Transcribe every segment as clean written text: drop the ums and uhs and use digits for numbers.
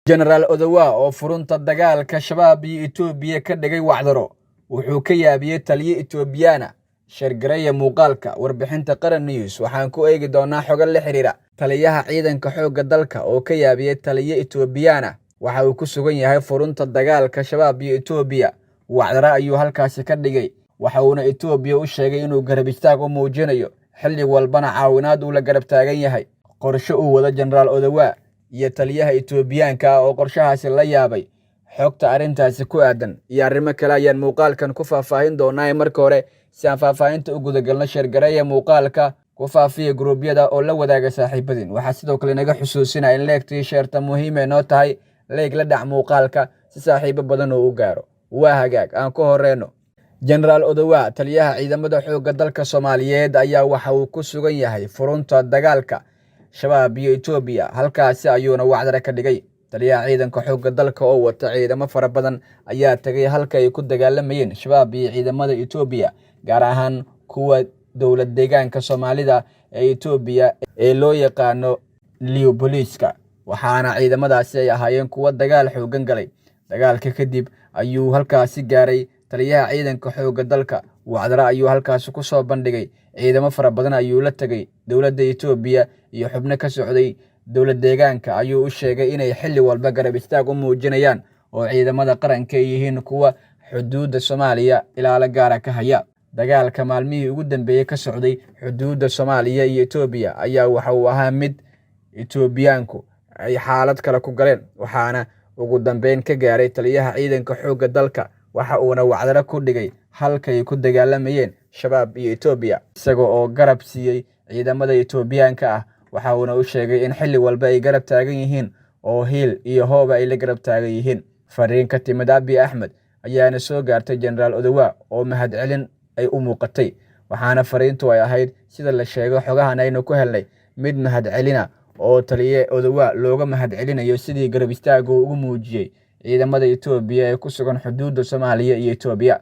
Generaal Odawa oo furunta dagaalka Shabaab iyo Itoobiya ka dhigay wacdaro wuxuu ka yaabiyay taliye Itoobiyaan shargareeya muuqaalka warbixinta Qaran News waxaan ku eegi doonaa xogo la xiriira taliyaha ciidanka xoogga dalka oo ka yaabiyay taliye Itoobiyaan waxa uu ku sugan yahay furunta dagaalka Shabaab iyo Itoobiya wacdaro ayuu halkaasi ka dhigay waxa uuna Itoobiya u sheegay inuu garab istaag u muujinayo xilli walbana caawinaad uu la garab taagan yahay qorshe uu wada Generaal Odawa iyo taliyaha Itoobiyaanka oo qorshahaasi la yaabay xogta arintaasi ku aadan iyo arrimo kale ayaan muuqaalkan ku faahfaahin doonaa marka hore si aan faahfaahinta u guda galno shargareeya muuqaalka ku faafiya gruubyada oo la wadaaga saaxiibadin waxaa sidoo kale naga xusuusinaya in leegtii sheerta muhiim ee noo tahay leeg la dhac muuqaalka si saaxiibo badan oo u gaaro waa hagaag aan ku horeyno Generaal Odawa taliyaha ciidamada xoogga dalka Soomaaliyeed ayaa waxa uu ku sugan yahay furunta dagaalka Shabaab iyo Itoobiya halkaasi ayuuna wacdaro ka dhigay taliyaha ciidanka xoogga dalka oo wata ciidamo fara badan ayaa tagay halka ay ku dagaalamayeen Shabaab iyo ciidamada Itoobiya gaar ahaan kuwa dowlad deegaanka Soomaalida ee Itoobiya ee loo yaqaano Liu Poliska waxaana ciidamadaasi ay ahaayeen kuwa dagaal xoogan galay dagaalka kadib ayuu halkaasi gaaray taliyaha ciidanka xoogga dalka wacdaro ayuu halkaasi ku soo bandhigay ciidamo fara badan ayuu la tagay dowladda Itoobiya iyo xubno ka socday dowlad deegaanka ayuu u sheegay inay xilli walba garab istaag u muujinayaan oo ciidamada qaranka yihiin kuwa xuduudda Soomaaliya ilaala gaar ka haya dagaalka maalmihii ugu dambeeyay ka socday xuduudda Soomaaliya iyo Itoobiya ayaa waxa uu ahaa mid Itoobiyaanku ay xaalad kale ku galeen waxaana ugu dambeyn ka gaaray taliyaha ciidanka xoogga dalka waxa uuna wacdaro ku dhigay halkay ku dagaalamayeen Shabaab iyo Itoobiya isagoo oo garab siiyay ciidamada Itoobiyaanka ah waxa uuna u sheegay in xilli walba ay garab taagan yihiin oo hiil iyo hooba ay la garab taagan yihiin fariin ka timid Abiy Ahmed ayaana soo gaartay Generaal Odawa oo mahadcelin ay u muuqatay waxaana fariintu ay ahayd sida la sheegay xogahan aynu ku helnay mid mahadcelina oo taliye Odawa looga mahadcelinayo sidii garab istaag ugu muujiyay ciidamada Itoobiya ee ku sugan xuduudda Soomaaliya iyo Itoobiya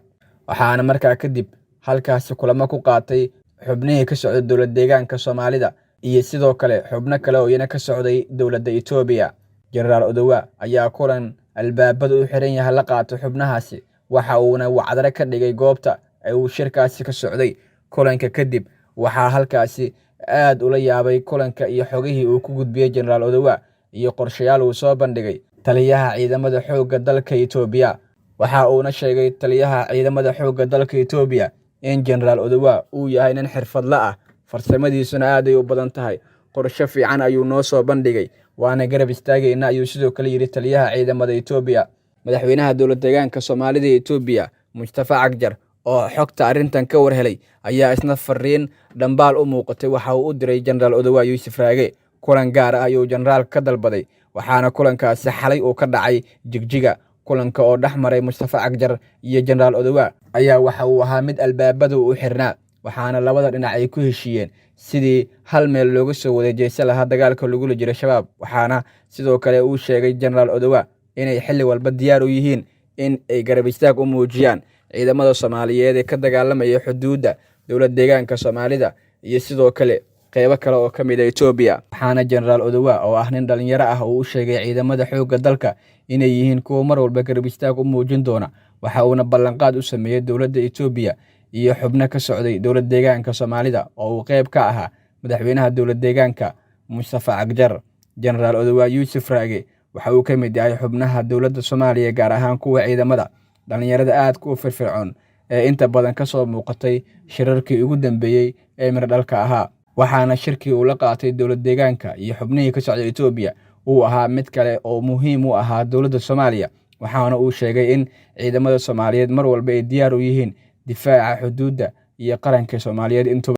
waxaana markaa kadib halkaasi kulamo ku qaatay xubnihii ka socday dowlad deegaanka Soomaalida iyo sidoo kale xubno kale oo iyana ka socday dowladda Itoobiya Generaal Odawa ayaa kulan albaabada u xiran yahay la qaatay xubnahaasi waxa uuna wacdaro ka dhigay goobta ay uu shirkaasi ka socday kulanka kadib waxaa halkaasi aad ula yaabay kulanka iyo xogihii uu ku gudbiyay Generaal Odawa iyo qorshayaal uu soo bandhigay taliyaha ciidamada xoogga dalka Itoobiya waxa uuna sheegay taliyaha ciidamada xoogga dalka Itoobiya in Generaal Odawa uu yahay nin xirfadle ah farsamadiisuna aad ay u badan tahay qorshe fiican ayuu noo soo bandhigay waana garab istaagayna ayuu sidoo kale yiri taliyaha ciidamada Itoobiya madaxweynaha dowlad deegaanka Soomaalida ee Itoobiya Mustafa Cagjar oo xogta arintan ka war helay ayaa isna fariin dhambaal u muuqatay waxa uu u diray Generaal Odawa Yuusuf Raage kulan gaar ah ayuu Generaal ka dalbaday waxaana kulankaasi xalay uu ka dhacay Jigjiga kulanka oo dhaxmaray Mustafa Cagjar iyo Generaal Odawa ayaa waxa uu ahaa mid albaabada u xirnaa waxaana labada dhinac ay ku heshiiyeen sidii hal meel looga soo wada jeesan lahaa dagaalka lagu jiro Shabaab waxaana sidoo kale uu sheegay Generaal Odawa inay xilli walba diyaar u yihiin in ay garab istaag u muujiyaan ciidamada Soomaaliyeed ee ka dagaalamaya xuduudda dowlad deegaanka Soomaalida iyo sidoo kale qaybo kale oo ka mid ah Itoobiya waxaana Generaal Odawa oo ah nin dhalinyaro ah oo u sheegay ciidamada xoogga dalka inay yihiin kuwa mar walba garab istaag u muujin doona waxa uuna ballanqaad u sameeyay dowladda Itoobiya iyo xubno ka socday dowlad deegaanka Soomaalida oo uu qayb ka ahaa madaxweynaha dowlad deegaanka Mustafa Cagjar Generaal Odawa Yuusuf Raage waxa uu ka mid yahay xubnaha dowladda Soomaaliya gaar ahaan kuwa ciidamada dhalinyarada aad ku firfircoon ee inta badan ka soo muuqatay shirarkii ugu dambeeyay ee mirdhalka ahaa waxaana shirkii uu la qaatay dowlad deegaanka iyo xubnihii ka socday Itoobiya uu ahaa mid kale oo muhiim u ahaa dowladda Soomaaliya waxaana uu sheegay in ciidamada Soomaaliyeed mar walba ay diyaar u yihiin difaaca xuduudda iyo qaranka Soomaaliyeed